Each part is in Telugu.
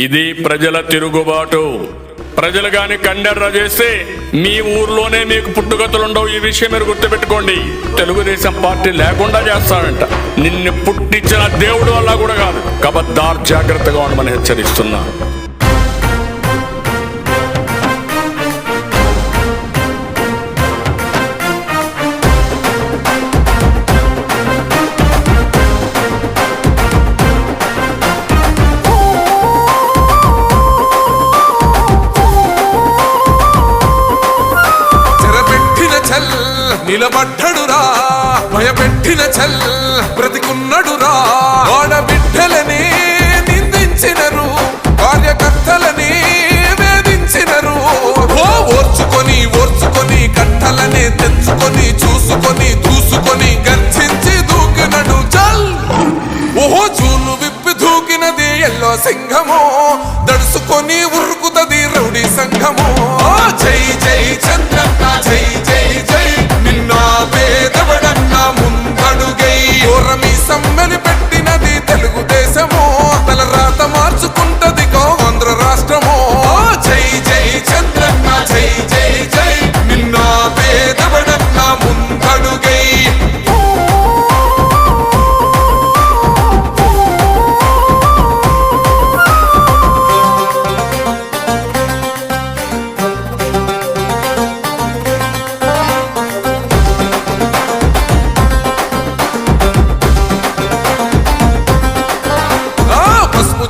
ఇది ప్రజల తిరుగుబాటు. ప్రజలు గాని కండెర్ర చేస్తే మీ ఊర్లోనే మీకు పుట్టుగతులుండవు. ఈ విషయం మీరు గుర్తుపెట్టుకోండి. తెలుగుదేశం పార్టీ లేకుండా చేస్తాడంట. నిన్ను పుట్టించిన దేవుడు వల్ల కూడా కాదు. కబద్దార్, జాగ్రత్తగా ఉండమని హెచ్చరిస్తున్నా. నిలబడ్డడురా భయపెట్టిన చల్ బ్రతికున్నడురా. ఆడబిడ్డలని నిందించినరు, కార్యకర్తలని వేధించినరు. ఓర్చుకొని ఓర్చుకొని కట్టలనే తెంచుకొని చూసుకొని దూసుకొని గర్జించి దూకినడు చల్. ఓహో జూలు విప్పి దూకినది ఎల్లో సింహము, దడుసుకొని ఉరుకుతది రౌడీ సంఘము. జై జై చంద్రన్న జై జై జై, నిన్న పేదవడన్న ముందడుగై. ఓరమి సమ్మెలి పెట్టినది తెలుగుదేశము, తల రాత మార్చుకుంటది ఆంధ్ర రాష్ట్రము. జై జై చంద్రన్న జై జై జై, నిన్న పేదవడన్న ముందడుగై.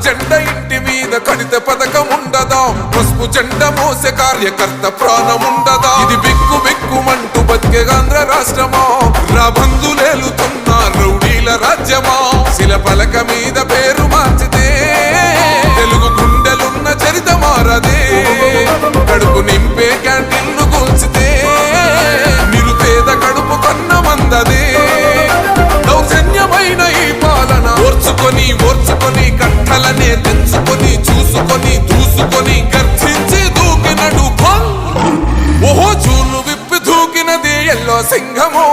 జెండ ఇంటి మీద కడిత పథకం ఉండదా, పసుపు జెండ మోసే కార్యకర్త ప్రాణం ఉండదా. ఇది బిక్కు బిక్కుమంటూ బతికే ఆంధ్ర రాష్ట్రమా, రాబందులేలుతున్న రౌడీల రాజ్యమా. శిల పలక మీద పేరు మార్చితే తెలుగు గుండెలున్న చరిత మారదే. కడుపు నింపే క్యాంటీన్లు కూల్చితే నిరుపేద కడుపు కన్న మందదే. దౌర్జన్యమైన ఈ పాలన ఓర్చుకొని ఓర్చుకొని కట్టలనే తెంచుకొని చూసుకొని దూసుకొని గర్జించి దూకినడు. ఓహో జూలు విప్పి దూకినది ఎల్లో సింహము,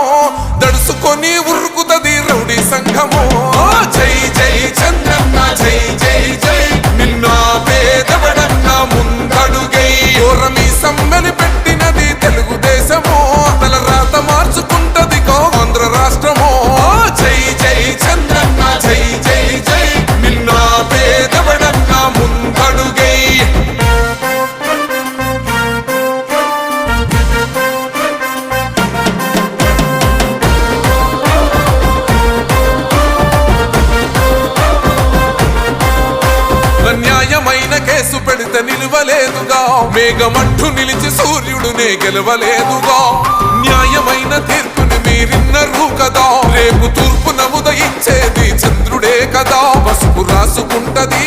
దడుసుకొని ఉరుకుతది రౌడీ సంఘము. జై జై చంద్రన్న జై జై జై, నిన్న పేదవడన్న ముందడుగై. ఓరమి సమ్మెలి పెట్టినది తెలుగుదేశము, తల రాత మార్చుకుంటది ఆంధ్ర రాష్ట్రము. జై జై చంద్రన్న జై జై జై, నిన్న పేదవడన్న ముందడుగై. న్యాయమైన కేసు పెడితే నిలవలేదుగా, మేఘమట్టు నిలిచి సూర్యుడునే గెలవలేదుగా. న్యాయమైన తీర్పుని మీరిన్నరు కదా, రేపు తూర్పు నముదయించేది చంద్రుడే కదా. పసుపు రాసుకుంటది